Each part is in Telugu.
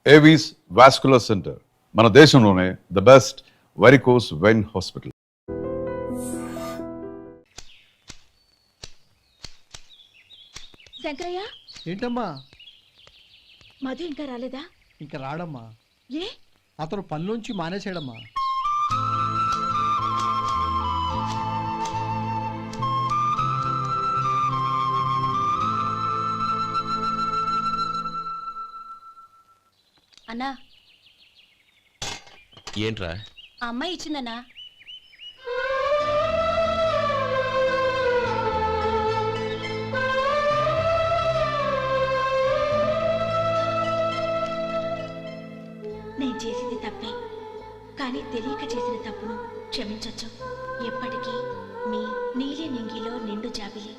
ఏవీస్ వాస్కులర్ సెంటర్, మన దేశంలోనే the best varicose vein hospital. Shankaraiah, ఏంటమ్మా? మధు ఇంకా రాలేదా? ఇంకా రాడమ్మా. ఏ? అతను పనిలోంచి మానేసాడమ్మా. అన్నా, ఏంట్రా? ఆ అమ్మాయి ఇచ్చిందన్నా. నేను చేసింది తప్పే, కానీ తెలియక చేసిన తప్పును క్షమించొచ్చు. ఎప్పటికీ మీ నీలి నింగిలో నిండు జాబిలి.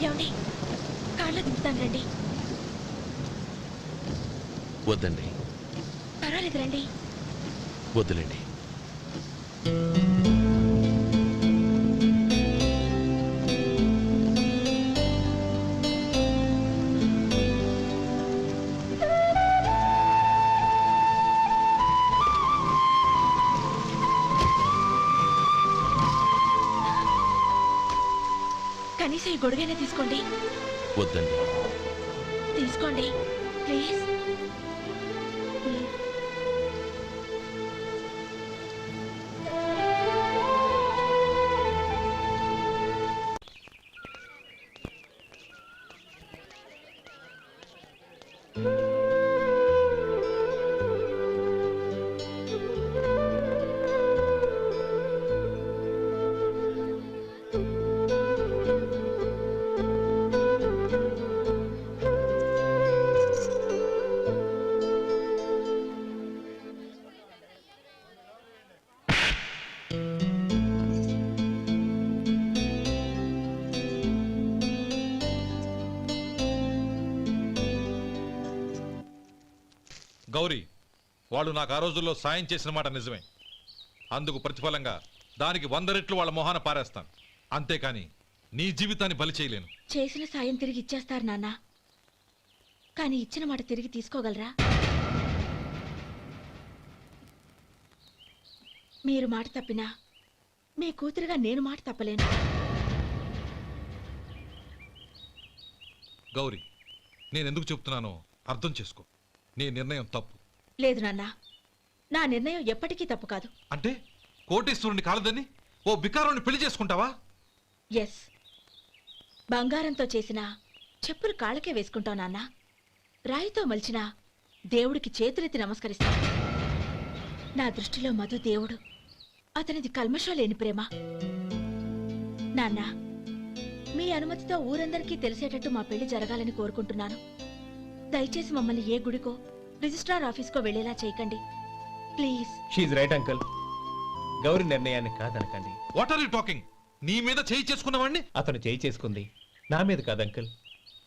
ఏమండి, కాళ్ళ దింపుతాను రండి. వద్దండి. పర్వాలేదు రండి. వద్దులేండి. కనీసం ఈ గొడుగైనా తీసుకోండి. వద్దండి. తీసుకోండి ప్లీజ్. గౌరీ, వాళ్ళు నాకు ఆ రోజుల్లో సాయం చేసిన మాట నిజమే. అందుకు ప్రతిఫలంగా దానికి 100 రెట్లు వాళ్ళ మొహాన పారేస్తాను. అంతేకాని నీ జీవితాన్ని బలి చేయలేను. చేసిన సాయం తిరిగి ఇచ్చేస్తారు నాన్న, కానీ ఇచ్చిన మాట తిరిగి తీసుకోగలరా? మీరు మాట తప్పినా మీ కూతురుగా నేను మాట తప్పలేను. గౌరీ, నేనెందుకు చెప్తున్నానో అర్థం చేసుకో. నీ నిర్ణయం తప్పు. లేదు నాన్న, నా నిర్ణయం ఎప్పటికీ తప్పు కాదు. అంటే కోటేశ్వరుని కాలదని ఓ బికారుని పెళ్లి చేసుకుంటావా? ఎస్, బంగారంతో చేసిన చెప్పులు కాళ్ళకే వేసుకుంటావు నాన్న. రాయితో మలిచిన దేవుడికి చేతులెత్తి నమస్కరిస్తా. నా దృష్టిలో మధు దేవుడు, అతనిది కల్మషం లేని ప్రేమ. నాన్న, మీ అనుమతితో ఊరందరికీ తెలిసేటట్టు మా పెళ్లి జరగాలని కోరుకుంటున్నాను. దయచేసి మమ్మల్ని ఏ గుడికో రిజిస్ట్రార్ ఆఫీస్కో వెళ్లేలా చేయకండి ప్లీజ్. షీఈ్ రైట్ అంకుల్. గౌరి నిర్ణయాన్ని కాదనకండి. What are you talking? నీ మీద చేయి చేసుకున్నవాడిని అతను చేయి చేసుకుంది నా మీద కాదు అంకుల్,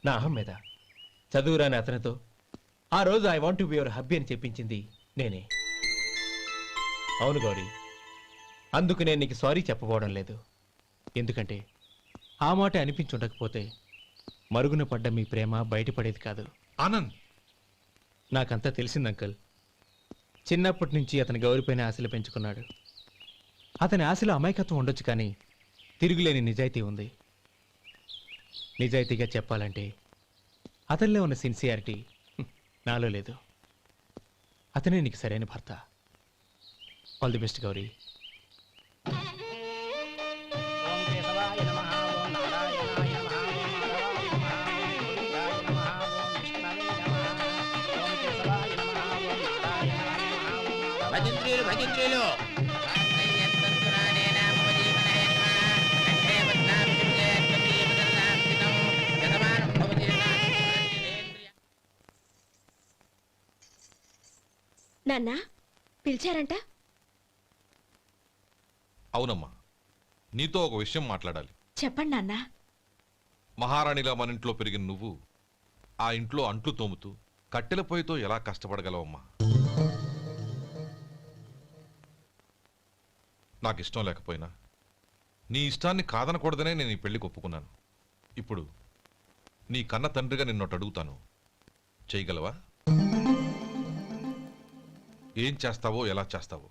నా అహం మీద. చదువురాని అతనితో ఆ రోజు I want to be your hubby అని చెప్పించింది నేనే. అవును గౌరీ, అందుకు నేను నీకు సారీ చెప్పబోవడం లేదు. ఎందుకంటే ఆ మాట అనిపించుండకపోతే మరుగున పడ్డ మీ ప్రేమ బయటపడేది కాదు. ఆనంద్, నాకంతా తెలిసింది అంకుల్. చిన్నప్పటి నుంచి అతని గౌరిపైన ఆశలు పెంచుకున్నాడు. అతని ఆశలో అమాయకత్వం ఉండొచ్చు, కానీ తిరుగులేని నిజాయితీ ఉంది. నిజాయితీగా చెప్పాలంటే అతనిలో ఉన్న సిన్సియారిటీ నాలో లేదు. అతనే నీకు సరైన భర్త. All the best Gauri. భజంత్రీలు నాన్న పిలిచారంట? అవునమ్మా, నీతో ఒక విషయం మాట్లాడాలి. చెప్పండి నాన్న. మహారాణిలా మన ఇంట్లో పెరిగిన నువ్వు ఆ ఇంట్లో అంట్లు తోముతూ కట్టెల పొయ్యితో ఎలా కష్టపడగలవమ్మా? నాకు ఇష్టం లేకపోయినా నీ ఇష్టాన్ని కాదనకూడదనే నేను ఈ పెళ్లికి ఒప్పుకున్నాను. ఇప్పుడు నీ కన్న తండ్రిగా నిన్నొట్టు అడుగుతాను, చేయగలవా? ఏం చేస్తావో, ఎలా చేస్తావో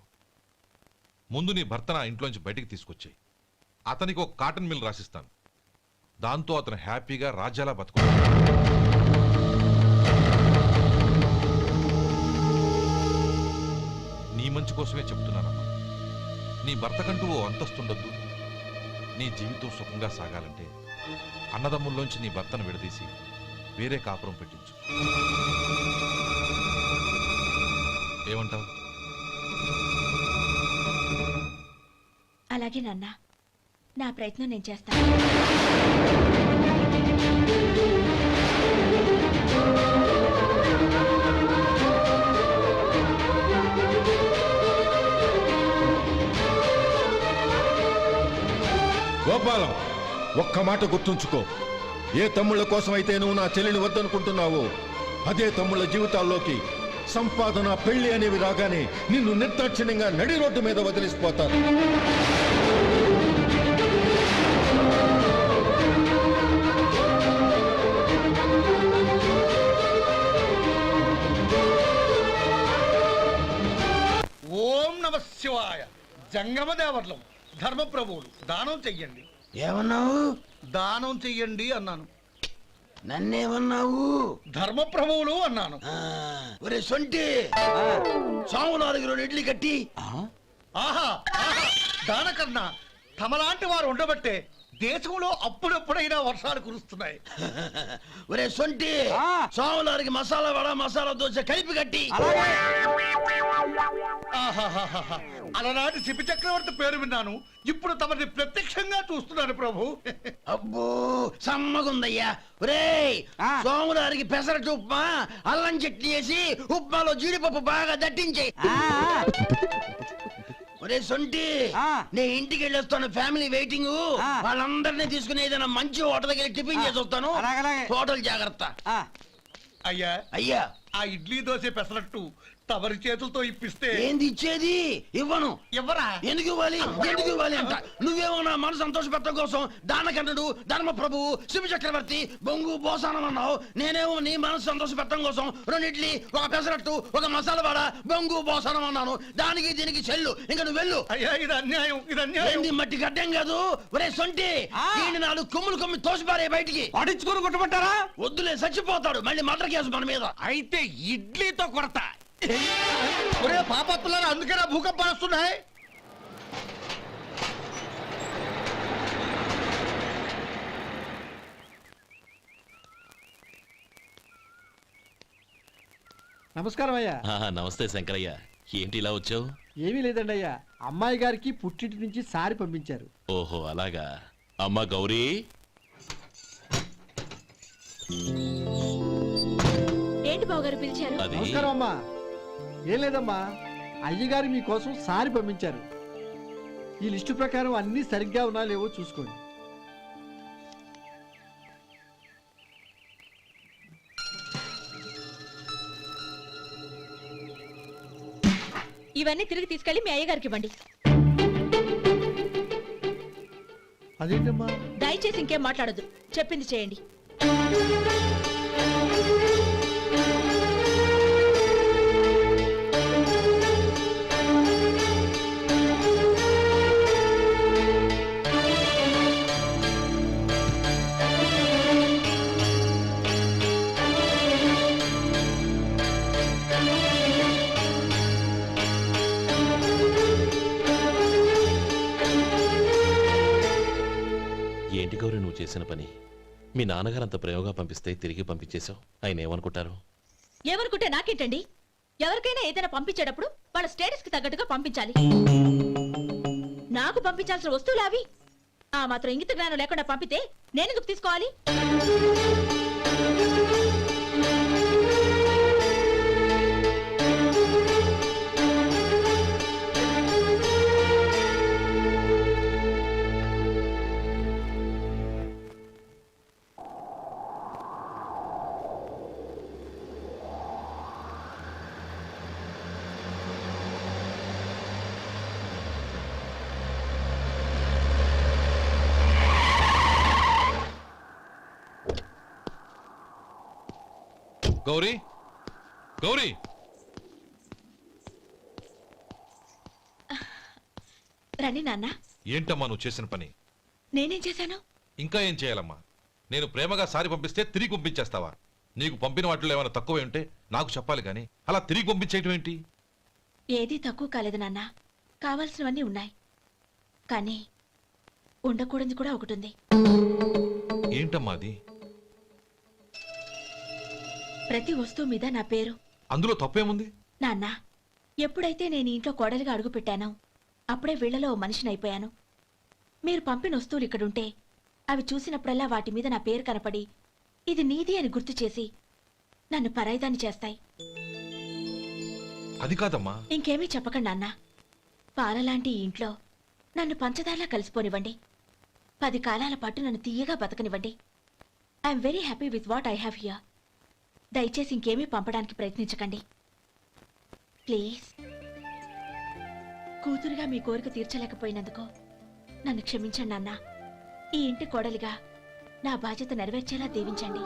ముందు నీ భర్త నా ఇంట్లోంచి బయటికి తీసుకొచ్చాయి. అతనికి ఒక కాటన్ మిల్ రాసిస్తాను. దాంతో అతను హ్యాపీగా రాజ్యాలా బతుకుతాడు. నీ మంచి కోసమే చెప్తున్నానమ్మా. నీ భర్తకంటూ ఓ అంతస్తుండొద్దు. నీ జీవితం సుఖంగా సాగాలంటే అన్నదమ్ముల్లోంచి నీ భర్తను విడదీసి వేరే కాపురం పెట్టించు. ఏమంటావు? అలాగే నాన్న, నా ప్రయత్నం నేను చేస్తాను. గోపాలం, ఒక్క మాట గుర్తుంచుకో. ఏ తమ్ముళ్ళ కోసమైతే నువ్వు నా చెల్లిని వద్దనుకుంటున్నావో అదే తమ్ముళ్ళ జీవితాల్లోకి సంపాదన, పెళ్లి అనేవి రాగానే నిన్ను నిర్దాక్షిణ్యంగా నడి రోడ్డు మీద వదిలిసిపోతారు. ఓం నమ శివాయ. జంగమ దేవర్లం, ధర్మప్రభువులు, దానం చెయ్యండి. ఏమన్నావు? దానం చెయ్యండి అన్నాను. నన్నేమన్నావు? ధర్మప్రభువులు అన్నాను. ఒరే సొంటి, సోమవారికి 2 ఇడ్లీ కట్టి. ఆహా ఆహా, దానకన్నా తమలాంటి వారు ఉండబట్టే దేశంలో అప్పుడప్పుడైనా వర్షాలు కురుస్తున్నాయి. ఒరే సొంటి, సోమవారికి మసాలా వడ, మసాలా దోశ కలిపి కట్టి. ఆహాహాహా, అలనాటి శిపి చక్రవర్తి పేరు విన్నాను, ఇప్పుడు తమని ప్రత్యక్షంగా చూస్తున్నాను ప్రభు. అబ్బో సమ్మగుందయ్యా. ఒరేయ్, సోమవారికి పెసరట్టు ఉప్మా, అల్లం చట్నీ వేసి ఉప్మాలో జీడిపప్పు బాగా దట్టించే. ఒరే సొంటి, నే ఇంటికి వెళ్ళొస్తాను, ఫ్యామిలీ వెయిటింగ్. వాళ్ళందరినీ తీసుకుని ఏదైనా మంచి హోటల్ దగ్గర టిఫిన్ చేసి వస్తాను. హోటల్ జాగ్రత్త. అయ్యా అయ్యా, ఆ ఇడ్లీ దోశ పెసరట్టు తమరి చేతులతో ఇప్పిస్తే. ఏంది ఇచ్చేది? ఇవ్వను. ఎవరా? ఎందుకు ఇవ్వాలి? ఎందుకు ఇవ్వాలి అంట. నువ్వేమో నా మనసు సంతోషపెట్టడం కోసం దానకన్నుడు, ధర్మ ప్రభువు, శివ చక్రవర్తి, బొంగు బోసానం అన్నావు. నేనేమో నీ మనసు సంతోషపెట్టడం కోసం 2 ఇడ్లీ, ఒక పెసరట్టు, ఒక మసాలా వడ, బొంగు బోసానం అన్నాను. దానికి దీనికి చెల్లు. ఇంకా నువ్వు వెళ్ళు. అయ్యా ఇది అన్యాయం, ఇది అన్యాయం. ఏంది మట్టి గడ్డం కాదు. ఒరే సొంటి, దీన్ని 4 కొమ్ములు కొమ్మి తోసిపారే బయటికి. పడించుకొని కొట్టమంటారా? వద్దులే, చచ్చిపోతాడు. మళ్ళీ మర్డర్ కేసు మన మీద. అయితే ఇడ్లీతో కొడతా. ఒరే పాపత్తులారా, అందుకేనా భూకంపాలు వస్తున్నాయి? నమస్కారం అయ్యా. నమస్తే శంకరయ్య, ఏంటి ఇలా వచ్చావు? ఏమీ లేదండి అయ్యా, అమ్మాయి గారికి పుట్టింటి నుంచి సారి పంపించారు. ఓహో అలాగా. అమ్మా గౌరీ, ఏంటి బావగారు పిలిచారు? అది నమస్కారం అమ్మా. ఏం లేదమ్మా, అయ్యగారు మీకోసం సారి పంపించారు. ఈ లిస్టు ప్రకారం అన్ని సరిగ్గా ఉన్నా లేవో చూసుకోండి. ఇవన్నీ తిరిగి తీసుకెళ్లి మీ అయ్యగారికి ఇవ్వండి. అదేంటమ్మా? దయచేసి ఇంకేం మాట్లాడొద్దు, చెప్పింది చేయండి. ఏంటి గౌరీ నువ్వు చేసిన పని? మీ నాన్నగారు అంత ప్రేమగా పంపిస్తే తిరిగి పంపించేశావు. ఆయన ఏమనుకుంటారు? ఎవరుకుంటే నాకేంటండి? ఎవరికైనా ఏదైనా పంపించేటప్పుడు వాళ్ళ స్టేటస్ కి తగ్గట్టుగా పంపించాలి. నాకు పంపించాల్సిన వస్తువులు అవి. ఆ మాత్రం ఇంగిత జ్ఞానం లేకుండా పంపితే నేనెందుకు తీసుకోవాలి? గౌరీ గౌరీ రండి నాన్న. ఏంటమ్మా నువ్వు చేసిన పని? నేనేం చేశాను? ఇంకా ఏం చేయాలమ్మా? నేను ప్రేమగా సారి పంపిస్తే తిరిగి పంపించేస్తావా? నీకు పంపిన వాటిలో ఏమైనా తక్కువ ఉంటే నాకు చెప్పాలి కానీ అలా తిరిగి పంపించేయటం ఏంటి? ఏదీ తక్కువ కాలేదు నాన్న. కావాల్సినవన్నీ ఉన్నాయి, కానీ ఉండకూడదు కూడా ఒకటి ఉంది. ఏంటమ్మా అది? ప్రతి వస్తువు మీద నా పేరు. అందులో తప్పేముంది? నాన్న, ఎప్పుడైతే నేను ఇంట్లో కోడలిగా అడుగు పెట్టానో అప్పుడే వీళ్లలో ఓ మనిషిని అయిపోయాను. మీరు పంపిన వస్తువులు ఇక్కడుంటే అవి చూసినప్పుడల్లా వాటి మీద నా పేరు కనపడి ఇది నీది అని గుర్తు చేసి నన్ను పరాయిదాన్ని చేస్తాయి. అది కాదమ్మా. ఇంకేమీ చెప్పకండి నాన్న. పాలలాంటి ఈ ఇంట్లో నన్ను పంచదారలా కలిసిపోనివ్వండి. 10 కాలాల పాటు నన్ను తీయగా బతకనివ్వండి. I'm very happy with what I have here. దయచేసి ఇంకేమీ పంపడానికి ప్రయత్నించకండి ప్లీజ్. కూతురుగా మీ కోరిక తీర్చలేకపోయినందుకు నన్ను క్షమించండి నాన్న. ఈ ఇంటి కోడలిగా నా బాధ్యత నెరవేర్చేలా దీవించండి.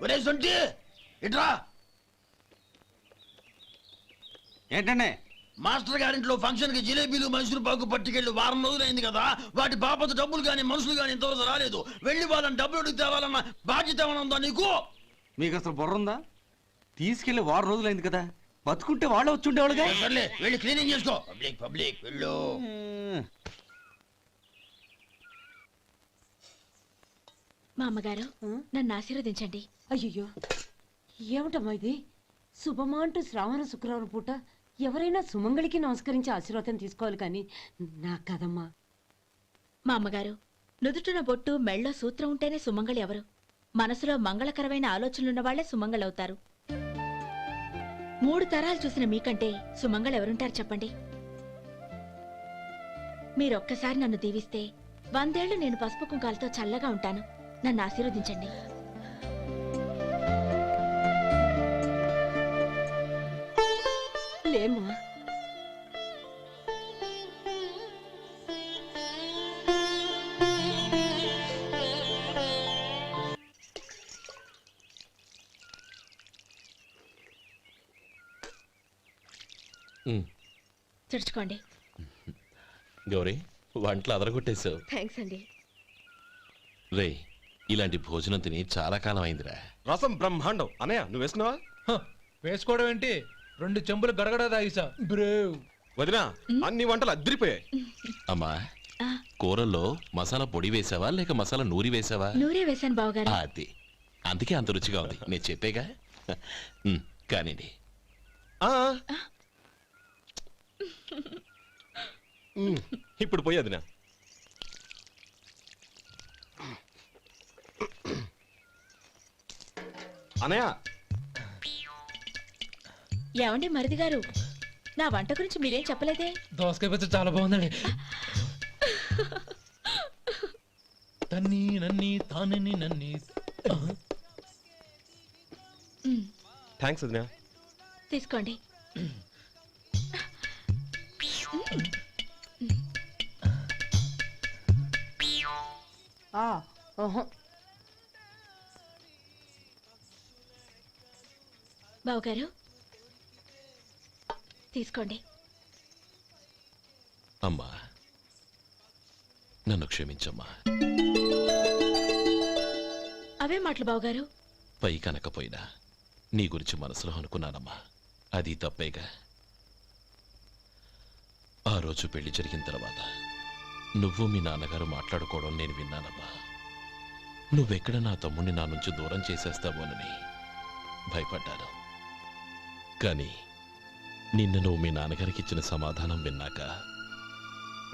ఒరే సొంటి ఇట్రా. ఏంటండి? మాస్టర్ గారింట్లో ఫంక్షన్ కి జిలేబీలు మైసూరు పాకు పట్టుకెళ్ళి వారం రోజులైంది కదా. వాటి బాపత డబ్బులు కానీ మనుషులు కానీ ఇంతవరకు రాలేదు. వెళ్ళి వాళ్ళని డబ్బులు అడిగి తేవాలన్న బాధ్యత ఏమైనా ఉందా నీకు? మీకు అసలు బుర్ర ఉందా? తీసుకెళ్లి వారం రోజులైంది కదా, బతుకుంటే వాళ్ళు వచ్చి ఉండేవాళ్ళుగా. సర్లే వెళ్ళి క్లీనింగ్ చేసుకో. పబ్లిక్ పబ్లిక్ వెళ్ళు. మా అమ్మగారు నన్ను ఆశీర్వదించండి. అయ్యో ఏమిటమ్మా ఇది? శుభమా అంటూ శ్రావణ శుక్రవారం పూట ఎవరైనా సుమంగళికి నమస్కరించి ఆశీర్వాదం తీసుకోవాలి కానీ నా కదమ్మా. మా అమ్మగారు, నుదుటిన బొట్టు మెళ్ళో సూత్రం ఉంటేనే సుమంగళి ఎవరు? మనసులో మంగళకరమైన ఆలోచనలున్న వాళ్లే సుమంగళవుతారు. 3 తరాలు చూసిన మీకంటే సుమంగళ ఎవరుంటారు చెప్పండి? మీరొక్కసారి నన్ను దీవిస్తే 100 ఏళ్లు నేను పసుపు కుంకాలతో చల్లగా ఉంటాను. నన్ను ఆశీర్వదించండి. లేమ్మా. తుడుచుకోండి. గౌరీ, వంటలు అదరగొట్టేశావు. థ్యాంక్స్ అండి. రే, ఇలాంటి భోజనం తిని చాలా కాలం అయిందిరా. రసం బ్రహ్మాండం. అనయ్య నువ్వు వేసినావా? వేసుకోవడం ఏంటి? 2 చెంబులు గడగడ తాగిసా బ్రేవ్. వదినా, అన్ని వంటలు అద్దరిపోయాయి. అమ్మా, ఆ, కూరల్లో మసాలా పొడి వేసావా లేక మసాలా నూరి వేసావా? నూరే వేశాను బావగారు. అది అందుకే అంత రుచిగా ఉంది. నేను చెప్పేగా. కానివ్వండి. ఇప్పుడు పోయి వదినా. అనయ్య, ఏమండి మరిది గారు, నా వంట గురించి మీరేం చెప్పలేదే? దోసకాయ పచ్చడి చాలా బాగుందండి. తన్ని నన్ని తానని నన్ని. థ్యాంక్స్ వదినా. తీసుకోండి. బావగారు తీసుకోండి. అమ్మా, నన్ను క్షమించమ్మా. అవే మాటలు బావగారు. పై కనకపోయినా నీ గురించి మనసులో అనుకున్నానమ్మా. అది తప్పేగా. ఆ రోజు పెళ్లి జరిగిన తర్వాత నువ్వు మీ నాన్నగారు మాట్లాడుకోవడం నేను విన్నానమ్మా. నువ్వెక్కడ నా తమ్ముడిని నా నుంచి దూరం చేసేస్తావోనని భయపడ్డాను. కానీ నిన్న నువ్వు మీ నాన్నగారికి ఇచ్చిన సమాధానం విన్నాక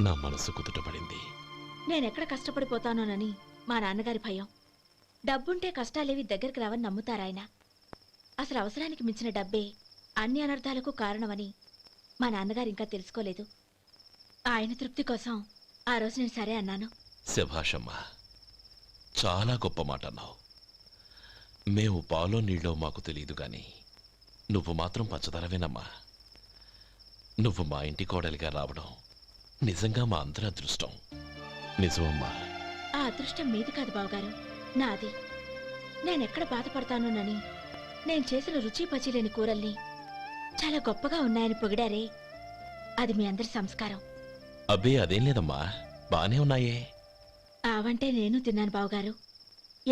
నా మనసు కుదుటపడింది. నేనెక్కడ కష్టపడిపోతానోనని మా నాన్నగారి భయం. డబ్బుంటే కష్టాలేవి దగ్గరికి రావని నమ్ముతారాయన. అసలు అవసరానికి మించిన డబ్బే అన్ని అనర్థాలకు కారణమని మా నాన్నగారు ఇంకా తెలుసుకోలేదు. ఆయన తృప్తి కోసం ఆ రోజు నేను సరే అన్నాను. శభాషమ్మా, చాలా గొప్ప మాట అన్నావు. మేము పాలో నీళ్ళో మాకు తెలియదు గాని నువ్వు మాత్రం పచ్చదనవేనమ్మా. నువ్వు మా ఇంటి కోడలిగా రావడం నిజంగా మా అందరి అదృష్టం. నిజమమ్మా. ఆ అదృష్టం మీది కాదు బావగారు, నాది. నేనెక్కడ బాధపడతానోనని నేను చేసిన రుచి పచిలేని కూరల్ని చాలా గొప్పగా ఉన్నాయని పొగిడారే, అది మీ అందరి సంస్కారం. అబ్బే అదేం లేదమ్మా, బానే ఉన్నాయే. ఆవంటే నేను తిన్నాను బావగారు,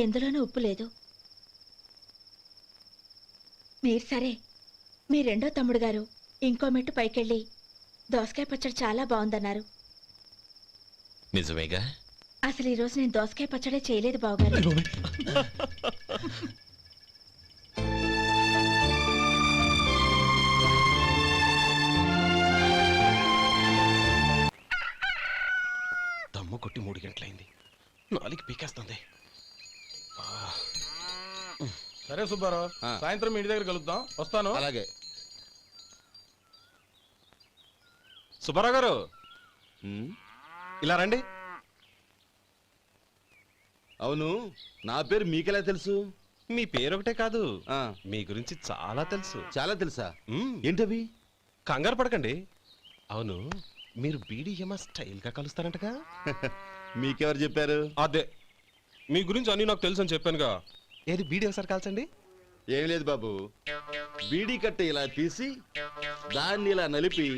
ఎందులోనూ ఉప్పు లేదు. మీరు సరే, మీ రెండో తమ్ముడు గారు ఇంకో మెట్టు పైకెళ్ళి దోసకాయ పచ్చడి చాలా బాగుందన్నారు. నిజమేగా? అసలు ఈరోజు నేను దోసకాయ పచ్చడే చేయలేదు బావగారు. దమ్ము కొట్టి 3 గంటలైంది, 4 పీకేస్తుంది. సరే సుబ్బారావు, సాయంత్రం మీ ఇంటి దగ్గర కలుద్దాం. వస్తాను. అలాగే. సుబ్బారావు గారు, ఇలా రండి. అవును, నా పేరు మీకెలా తెలుసు? మీ పేరు ఒకటే కాదు, మీ గురించి చాలా తెలుసు. చాలా తెలుసా? ఏంటవి? కంగారు పడకండి. అవును, మీరు బీడీఎం స్టైల్ గా కలుస్తారంటగా? మీకెవరు చెప్పారు? అదే, మీ గురించి అన్ని నాకు తెలుసు అని చెప్పానుగా. ఏది బీడీ ఒకసారి కాల్చండి. ఏం లేదు బాబు, బీడీ కట్ట ఇలా తీసి దాన్ని ఇలా నలిపి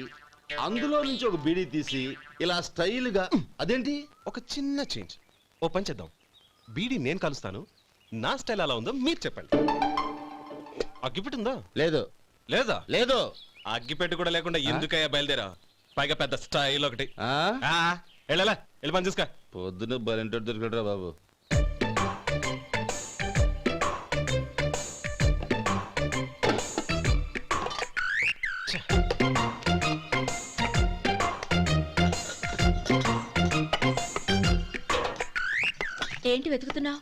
అందులో నుంచి ఒక బీడీ తీసి ఇలా స్టైల్గా. అదేంటి? ఒక చిన్న చేంజ్. ఓ పని చేద్దాం, బీడీ నేను కలుస్తాను, నా స్టైల్ అలా ఉందో మీరు చెప్పండి. అగ్గిపెట్టి ఉందా? లేదు. లేదా? లేదు. అగ్గిపెట్టి కూడా లేకుండా ఎందుకయ్యా బయలుదేరా? పైగా పెద్ద స్టైల్ ఒకటి. వెళ్ళాలా, వెళ్ళి పని చూసుకో. పొద్దున బలింటోడు దొరికడరా బాబు. ఏంటి వెతుకుతున్నావు?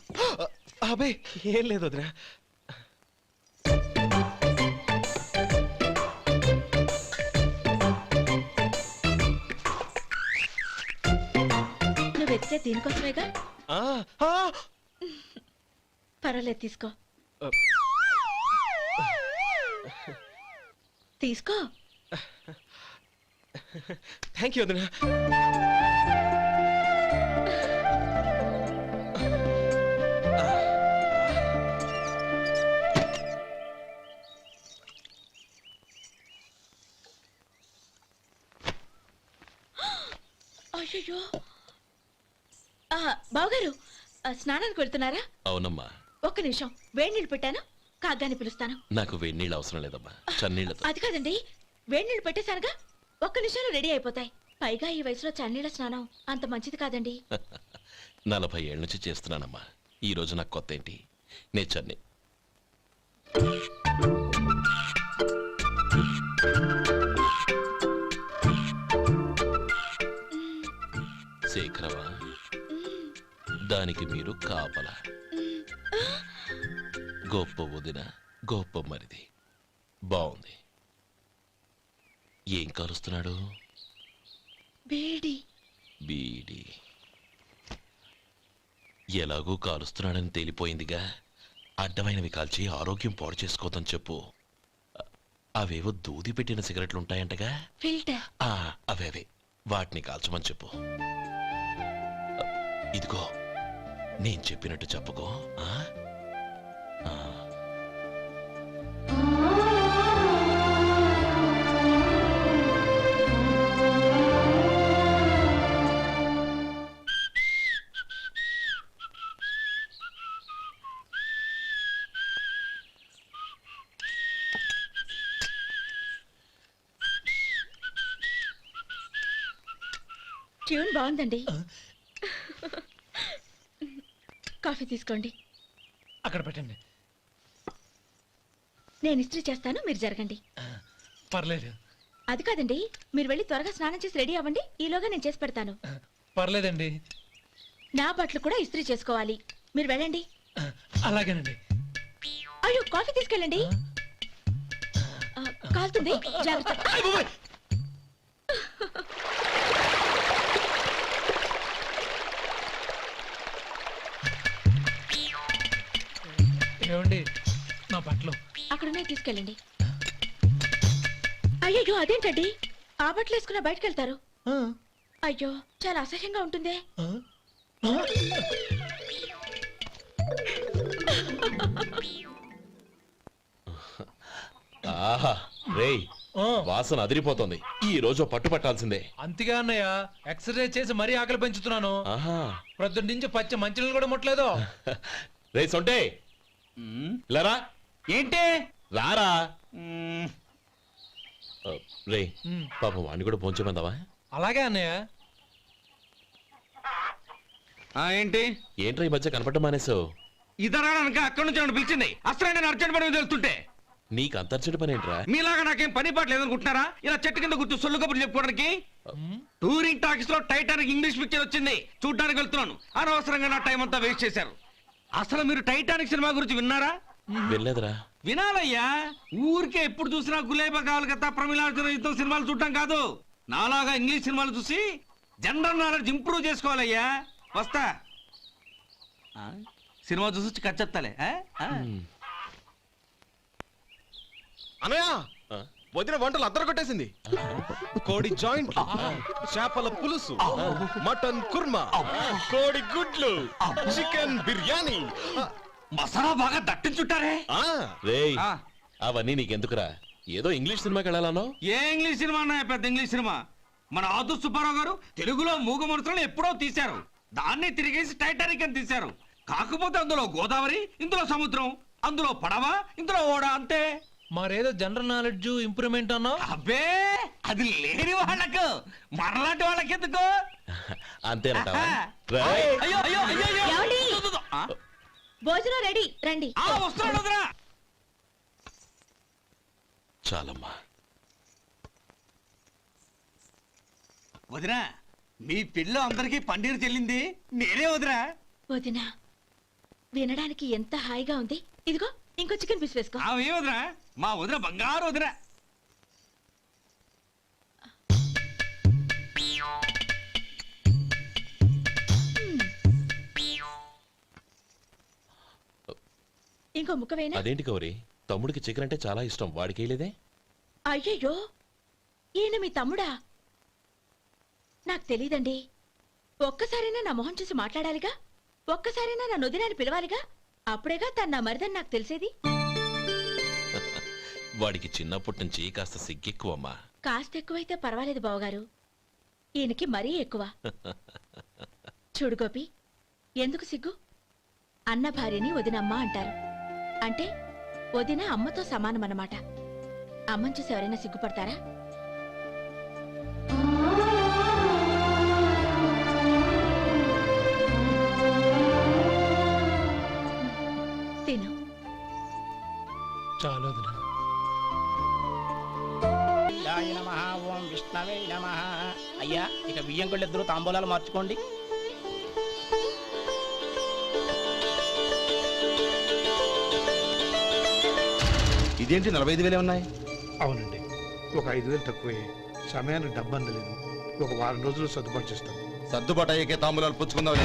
అబే ఏం లేదు వదినా. నువ్వు వెతికే దీనికోసమేగా. పర్వాలేదు, తీసుకో. తీసుకో. థ్యాంక్ యూ వదినా. అయ్యో, బావగారు స్నానానికి వెళ్తున్నారా? అవునమ్మా. ఒక్క నిమిషం, వేడి నీళ్ళు పెట్టాను, కాగ్గాని పిలుస్తాను. నాకు వేడి నీళ్ళు అవసరం లేదమ్మా, చన్నీళ్ళతో. అది కాదండి, వేడి నీళ్ళు పెట్టేశానుగా, ఒక్క నిమిషంలో రెడీ అయిపోతాయి. పైగా ఈ వయసులో చన్నీళ్ళ స్నానం అంత మంచిది కాదండి. 40 ఏళ్ళ నుంచి చేస్తున్నానమ్మా, ఈ రోజు నాకు కొత్త ఏంటి? నే చన్ని. శేఖరవా, దానికి మీరు కాపలా. గొప్ప వదిన, గొప్ప మరిది. బాగుంది. ఏం కాలుస్తున్నాడు? బీడి. బీడి ఎలాగూ కాలుస్తున్నాడని తేలిపోయిందిగా. అడ్డమైనవి కాల్చి ఆరోగ్యం పాడు చేసుకోదని చెప్పు. అవేవో దూది పెట్టిన సిగరెట్లుంటాయంటగా, ఫిల్టర్. అవే వాటిని కాల్చమని చెప్పు. ఇదిగో, నేను చెప్పినట్టు చెప్పుకో. ట్యూన్ బాగుందండి. కాఫీ తీసుకోండి. అక్కడ పెట్టండి. నేను ఇస్త్రీ చేస్తాను, మీరు జరగండి. పర్లేదు. అది కాదండి, మీరు వెళ్ళి త్వరగా స్నానం చేసి రెడీ అవ్వండి, ఈలోగా నేను చేసి పెడతాను. పర్లేదండి. నా బట్టలు కూడా ఇస్త్రీ చేసుకోవాలి, మీరు వెళ్ళండి. అలాగేనండి. అయ్యో, కాఫీ తీసుకెళ్ళండి. కాలుతుంది జాగ్రత్త. ఏమండి నా బట్టలు అక్కడున్నాయి తీసుకెళ్ళండి. అయ్యో అదేంటండి ఆ బట్టలు వేసుకున్న బయటకు వెళ్తారు? అయ్యో చాలా అసహ్యంగా ఉంటుందే. ఆహా రేయ్ వాసన అదిరిపోతుంది. ఈ రోజు పట్టు పట్టాల్సిందే. అంతగా అన్నయ్య ఎక్సర్సైజ్ చేసి మరీ ఆకలి పెంచుతున్నాను. ఆహా ప్రొద్దున నుంచి పచ్చ మంచినీళ్ళు కూడా ముట్టలేదు. రే సొంటే లరా ఏంటి రారా. రే పాపం వాణ్ణి కూడా పోంచమందావా? అలాగే అన్నయ్య. ఏంటి ఏంట్రా ఈ మధ్య కనపడటం మానేసావు? ఇదనక అక్కడి నుంచి నన్ను పిలిచింది. అసలు నేను అర్జెంట్ పని మీద వెళ్తుంటే నీకు అంతర్చడి పని ఏంట్రా? మీలాగా నాకేం పని పాట లేదనుకుంటున్నారా? ఇలా చెట్టు కింద కూర్చో సొల్లు కబుర్లు చెప్పుకోవడానికి. టూరింగ్ టాకీస్ లో టైటానిక్ ఇంగ్లీష్ పిక్చర్ వచ్చింది, చూడ్డానికి వెళ్తున్నాను. అనవసరంగా నా టైం అంతా వేస్ట్ చేశారు. అసలు మీరు టైటానిక్ సినిమా గురించి విన్నారా? వెళ్ళలేదురా. వినాలయ్యా. ఊరికే ఎప్పుడు చూసినా గులేబా కావాలి కదా ప్రమిళార్జున యుద్ధం సినిమాలు చూడటం కాదు. నాలాగా ఇంగ్లీష్ సినిమాలు చూసి జనరల్ నాలెడ్జ్ ఇంప్రూవ్ చేసుకోవాలయ్యా. వస్తా. సినిమా చూసి కచ్చెత్తాలే. అనయ్య వదిన వంటలు అద్దరు కొట్టేసింది. కోడి జాయింట్, చేపల పులుసు, మటన్ కుర్మా, కోడి గుడ్లు, చికెన్ బిర్యానీ. మసాలా బాగా దట్టించుంటారే. రేయ్ అవన్నీ నీకెందుకురా? ఏదో ఇంగ్లీష్ సినిమాకి వెళ్ళాలనో? ఏ ఇంగ్లీష్ సినిమా అన్నా? పెద్ద ఇంగ్లీష్ సినిమా. మన ఆదు సుబ్బారావు గారు తెలుగులో మూగ మనుషులను ఎప్పుడో తీశారు. దాన్ని తిరిగేసి టైటానిక్ అని తీశారు. కాకపోతే అందులో గోదావరి, ఇందులో సముద్రం, అందులో పడవ, ఇందులో ఓడ, అంతే. మరేదో జనరల్ నాలెడ్జ్ ఇంప్రూవ్మెంట్ అన్నా? అబ్బే అది లేని వాళ్ళకు, మనలాంటి వాళ్ళకి ఎందుకు? అంతేనంటావా? అయ్యో అయ్యో అయ్యో అయ్యో. ఏమండి? ఆ? భోజనం రెడీ రండి. వస్తున్నాడు వదరా. చాలమ్మా. వదినా మీ పిల్ల అందరికీ పన్నీరు చెల్లింది నేనే వదినా. వదినా వినడానికి ఎంత హాయిగా ఉంది. ఇదిగో ఇంకో చికెన్ పీస్ వేసుకో. ఏ వదినా? మా వదిన బంగారు వదినా. ఇంకో ముక్క వేయనా? అదేంటి గౌరీ, తమ్ముడికి చికెన్ అంటే చాలా ఇష్టం, వాడికి వేయలేదే? అయ్యయ్యో ఈయన మీ తమ్ముడా? నాకు తెలీదండి. ఒక్కసారైనా నా మొహం చూసి మాట్లాడాలిగా, ఒక్కసారైనా నా నొదినాన్ని పిలవాలిగా, అప్పుడేగా తను నా మరిదని నాకు తెలిసేది. వాడికి చిన్నప్పటి నుంచి కాస్త సిగ్గెక్కువమ్మా. కాస్త ఎక్కువైతే పర్వాలేదు బావగారు, ఈయనకి మరీ ఎక్కువ. చూడు గోపి, ఎందుకు సిగ్గు? అన్న భార్యని వదినమ్మ అంటారు. అంటే వదిన అమ్మతో సమానమన్నమాట. అమ్మని చూసి ఎవరైనా సిగ్గుపడతారా? తిను. చాలు వదినా. ఓం విష్ణవే నమః. అయ్యా ఇక బియ్యం కొళ్ళు ఇద్దరు తాంబూలాలు మార్చుకోండి. ఇదేంటి 45,000 ఉన్నాయి? అవునండి, ఒక 5,000 తక్కువే. సమయానికి డబ్బు అందలేదు. ఒక వారం రోజులు సర్దుబాటు చేస్తాం. సర్దుబాటు అయ్యే తాంబూలాలు పుచ్చుకుందాం.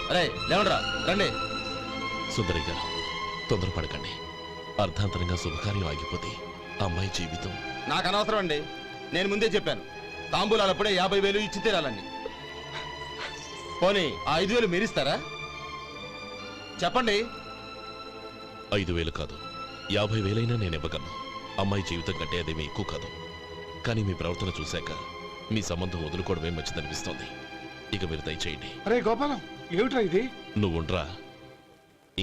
అరే లేవండ్రా రండి. సుందరి గారు తొందరపడకండి. అర్ధాంతరంగా శుభకార్యం ఆగిపోతే అమ్మాయి జీవితం. నాకు అనవసరం అండి, నేను ముందే చెప్పాను. తాంబూలాలు అప్పుడే 50,000 ఇచ్చి తీరాలండి. పోనీ ఆ 5,000 మీరిస్తారా? చెప్పండి. 5,000 కాదు, 50,000 నేను ఇవ్వగలను. అమ్మాయి జీవితం కంటే అదేమీ ఎక్కువ కాదు. కానీ మీ ప్రవర్తన చూశాక మీ సంబంధం వదులుకోవడమే మంచిదనిపిస్తోంది. ఇక మీరు దయచేయండి. అరే గోపాలం, ఏమిట్రా ఇది? నువ్వుండ్రా.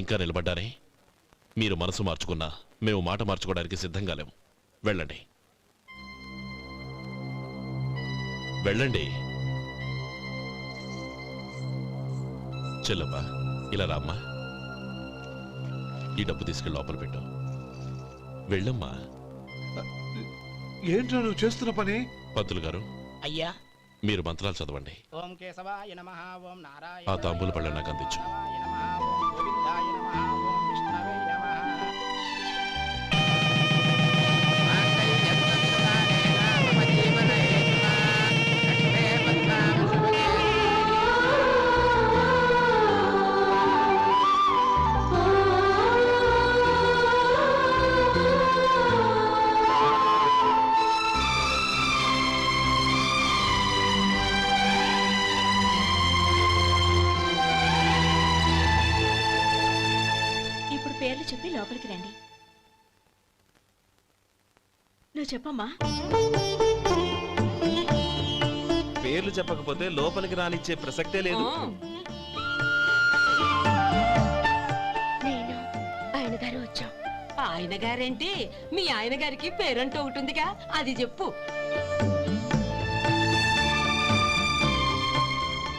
ఇంకా నిలబడ్డారే? మీరు మనసు మార్చుకున్నా మేము మాట మార్చుకోవడానికి సిద్ధంగా లేము. వెళ్ళండి వెళ్ళండి. చెల్లమ్మా ఇలా రామ్మా. ఈ డబ్బు తీసుకెళ్ళి లోపల పెట్టు. వెళ్ళమ్మా. ఏంట్రా నువ్వు చేస్తున్న పని? పంతులు గారు అయ్యా మీరు మంత్రాలు చదవండి. ఓం కేశవాయ నమః. ఓం నారాయణ. ఆ తాంబూల పళ్ళ నాకు అందించు. ఓం గోవిందాయ నమః. ఓం విష్ణవే నమః. పేర్లు చెప్పి లోపలికి రండి. నువ్వు చెప్పమ్మా. పేర్లు చెప్పకపోతే లోపలికి రానిచ్చే ప్రసక్తే లేదు. నేను ఆయన గారు వచ్చాం. ఆయన గారేంటి, మీ ఆయన గారికి పేరంటూ ఒకటి ఉందిగా, అది చెప్పు.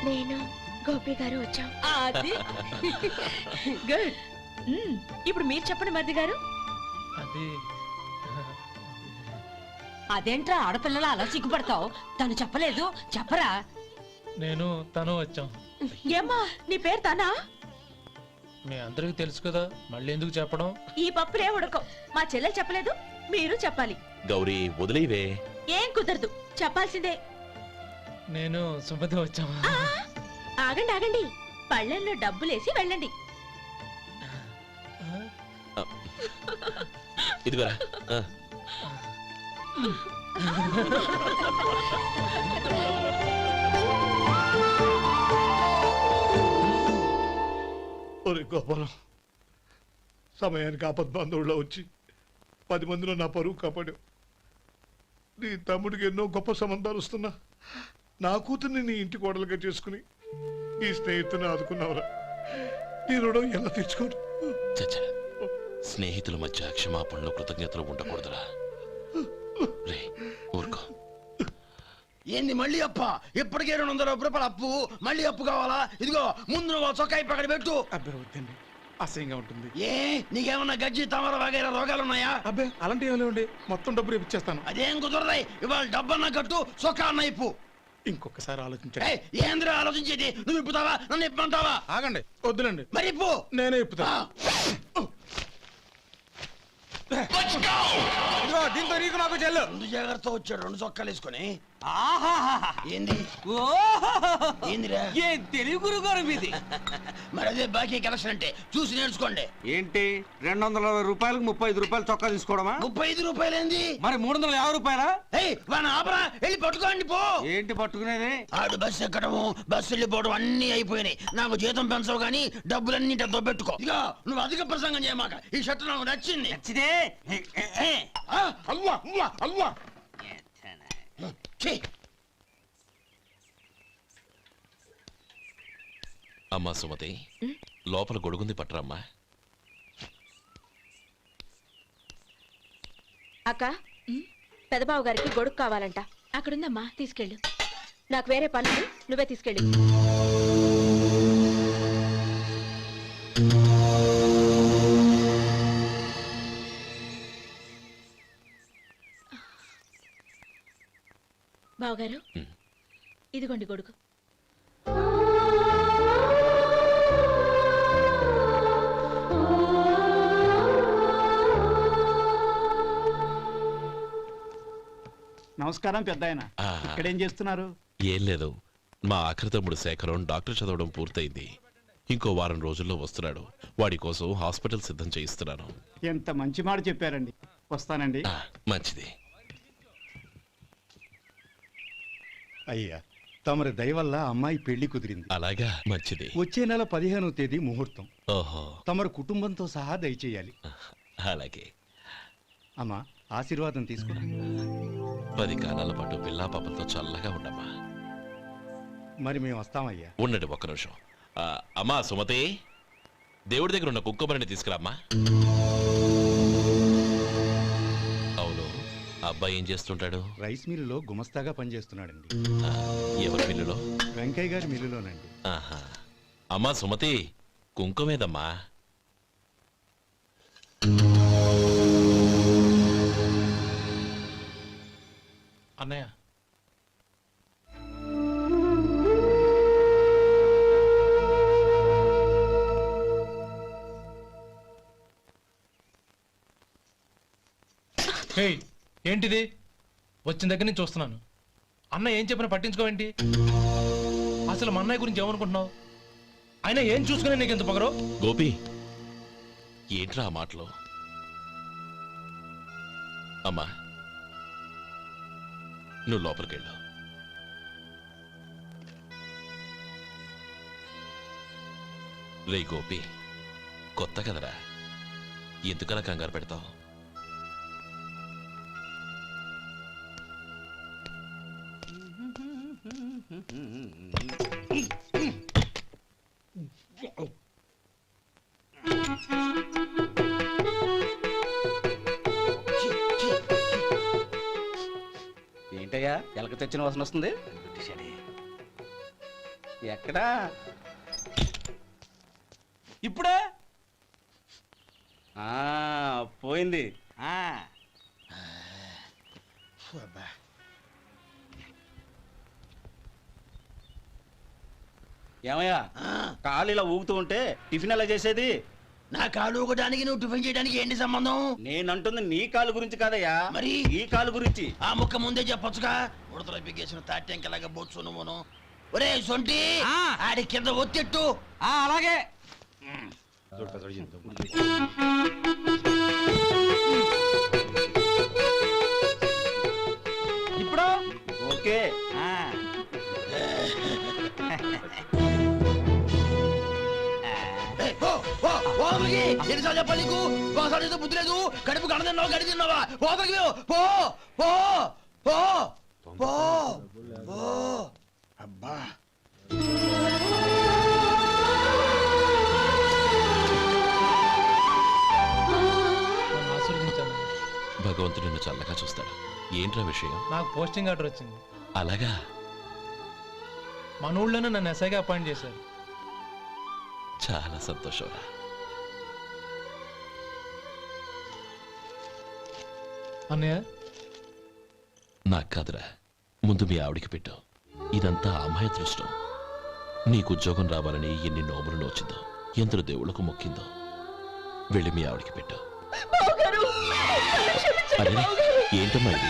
నేను గోపి గారు వచ్చాం. అది గుడ్. ఇప్పుడు మీరు చెప్పండి మరిది గారు. అదేంట్రా ఆడపిల్లలు అలా సిగ్గుపడతావు? తను చెప్పలేదు, చెప్పరా. నేను తను వచ్చాం. ఏమ్మా నీ పేరు తానా? మీ అందరికి తెలుసు కదా, మళ్ళీ ఎందుకు చెప్పడం? ఈ పప్పులే ఉడకం. మా చెల్లెలు చెప్పలేదు, మీరు చెప్పాలి. గౌరీ వదిలేవే. ఏం కుదరదు, చెప్పాల్సిందే. నేను సుమతి వచ్చాం. ఆ, ఆగండి ఆగండి, పళ్ళెంలో డబ్బులేసి వెళ్ళండి. ఇదిగోరా. ఒరే గోపాలం, సమయానికి ఆపద్బాంధవుల్లో వచ్చి 10 మందిలో నా పరువు కాపాడావు. నీ తమ్ముడికి ఎన్నో గొప్ప సంబంధాలు వస్తున్నా నా కూతుర్ని నీ ఇంటి కోడలుగా చేసుకుని ఈ స్నేహితుని ఆదుకున్నావురా. నీ రుణం ఎలా తీర్చుకోరు? చచ్చా, స్నేహితుల మధ్య క్షమాపణలు కృతజ్ఞతలు ఉండకూడదురా. రే ఊరుకో. ఏంది మళ్ళీ అప్ప? ఇప్పటికే 200 రూపాయల అప్పు, మళ్ళీ అప్పు కావాలా? ఇదిగో ముందు నువ్వు చొక్కాయి పక్కన పెట్టు. అబ్బే వద్దండి, అసహ్యంగా ఉంటుంది. ఏ నీకేమన్నా గజ్జి తమర వగైరా రోగాలు ఉన్నాయా? అబ్బే అలాంటి ఏమీ లేవండి, మొత్తం డబ్బు రేపు ఇచ్చేస్తాను. అదేం కుదరదాయి. ఇవాళ డబ్బన్నా కట్టు, చొక్కా అన్న ఇప్పు. ఇంకొకసారి ఆలోచించండి. ఏయ్, ఏంద్రా ఆలోచించేది? నువ్వు ఇప్పుతావా, నన్ను ఇప్పమంటావా? ఆగండి, వద్దులండి, మరి ఇప్పు. నేనే ఇప్పుతా. ఇదిగో, దీంతో నీకు నాకు చెల్లు. ముందు జాగ్రత్త వచ్చాడు 2 చొక్కాలు వేసుకొని. ఏంది ఏందిరా? ఏ తెలుగు గురుగారు మీది? మరి అదే బాకీ కలెక్షన్ అంటే చూసి నేర్చుకోండి. ఏంటి 220 రూపాయలకు 35 రూపాయలు చొక్కా తీసుకోవడమా? 35 రూపాయలు ఏంది? మరి 350 రూపాయలా? ఏయ్ వాడిని ఆపరా, వెళ్ళి పట్టుకోండి పో. ఏంటి పట్టుకునేది? ఆడు బస్సు ఎక్కడము, బస్సు వెళ్ళిపోవడం అన్ని అయిపోయినాయి. నాకు జీతం పెంచవు గానీ డబ్బులన్నీ దొబ్బెట్టుకో. ఇక నువ్వు అధిక ప్రసంగం చేయమాక. ఈ షర్ట్ నాకు నచ్చింది. నచ్చితే అల్వా అల్వా అల్వా. అమ్మా సుమతి, లోపల గొడుగుంది పట్టరమ్మా. అక్క, పెదబాబు గారికి గొడుగు కావాలంట. అక్కడుందమ్మా, తీసుకెళ్ళు. నాకు వేరే పనులు, నువ్వే తీసుకెళ్ళు. బావగారు, ఇదిగోండి గొడుగు. నమస్కారం పెద్ద ఆయన. ఇక్కడేం చేస్తున్నారు? ఏం లేదు, మా ఆఖరి తమ్ముడు శేఖరం డాక్టర్ చదవడం పూర్తయింది. ఇంకో వారం రోజుల్లో వస్తున్నాడు. వాడి కోసం హాస్పిటల్ సిద్ధం చేయిస్తున్నాను. ఎంత మంచి మాట చెప్పారండి. వస్తానండి. మంచిది. అయ్యా, తమరి దయ వల్ల అమ్మాయి పెళ్లి కుదిరింది. అలాగా, మంచిది. వచ్చే నెల 15వ తేదీ ముహూర్తం. ఓహో, తమరు కుటుంబంతో సహా దయచేయాలి. అలాగే. అమ్మా, ఆశీర్వాదం తీసుకో. 10 కాలాల పాటు పిల్లా పాపలతో చల్లగా ఉండమ్మా. మరి మేము వస్తామయ్యా. ఉండండి ఒక్క నిమిషం. అమ్మా సుమతి, దేవుడి దగ్గర ఉన్న కుక్కమరిని తీసుకురామ్మా. అవును, అబ్బాయి ఏం చేస్తుంటాడు? రైస్ మిల్లులో గుమస్తాగా పనిచేస్తున్నాడండి. ఎవరి మిల్లులో? వెంకయ్య గారి మిల్లులోనండి. ఆహా. అమ్మా సుమతి, కుంకుమేదమ్మా? అన్నయ్య, ఏంటిది? వచ్చిన దగ్గర నుంచి చూస్తున్నాను. అన్న ఏం చెప్పినా పట్టించుకోవేంటి? అసలు మా అన్నయ్య గురించి ఏమనుకుంటున్నావు? ఆయన ఏం చూసుకునే నీకు ఎంత పొగరు? గోపి, ఏంట్రా ఆ మాటలు? అమ్మా, నువ్వు లోపలికెళ్ళు. రే గోపి, కొత్త కదరా, ఎందుకలా కంగారు పెడతావు? ఏంటయ్యా ఎలక తెచ్చిన వాసన వస్తుంది? ఎక్కడా? ఇప్పుడే పోయింది. ఏమయ్యా కాలు ఇలా ఊగుతూ ఉంటే టిఫిన్ ఎలా చేసేది? నా కాలు ఊగడానికి నువ్వు టిఫిన్ చేయడానికి ఏంటి సంబంధం? నేనంటుంది నీ కాలు గురించి కాదయ్యా, మరి ఈ కాలు గురించి. ఆ ముక్క ముందే చెప్పొచ్చుగా. ఉడతలో పిగేసిన తాట్యంకలాగా బొచ్చు నువ్వును. ఒరే సొంటి, ఆడి కింద ఒత్తిట్టు. అలాగే. ఇప్పుడు ఓకే. ఎన్నిసార్లు చెప్పాలి నీకు? ఒకసారి ఏదో బుద్ధి లేదు. కడుపు గడ తిన్నావా, గడి తిన్నావా? పోతకి పో పో పో పో పో. అబ్బా భగవంతుడు నిన్ను చల్లగా చూస్తాడు. ఏంట్రా విషయం? నాకు పోస్టింగ్ ఆర్డర్ వచ్చింది. అలాగా? మన ఊళ్ళోనే నన్ను ఎస్ఐగా అపాయింట్ చేశారు. చాలా సంతోషంరా. అన్నయ్య నాకు కాదురా, ముందు మీ ఆవిడికి పెట్టు. ఇదంతా అమ్మాయి అదృష్టం. నీకు ఉద్యోగం రావాలని ఎన్ని నోములు నోచిందో, ఎందరు దేవుళ్ళకు మొక్కిందో. వెళ్ళి మీ ఆవిడికి పెట్టు. అరే ఏంటమ్మా ఇది?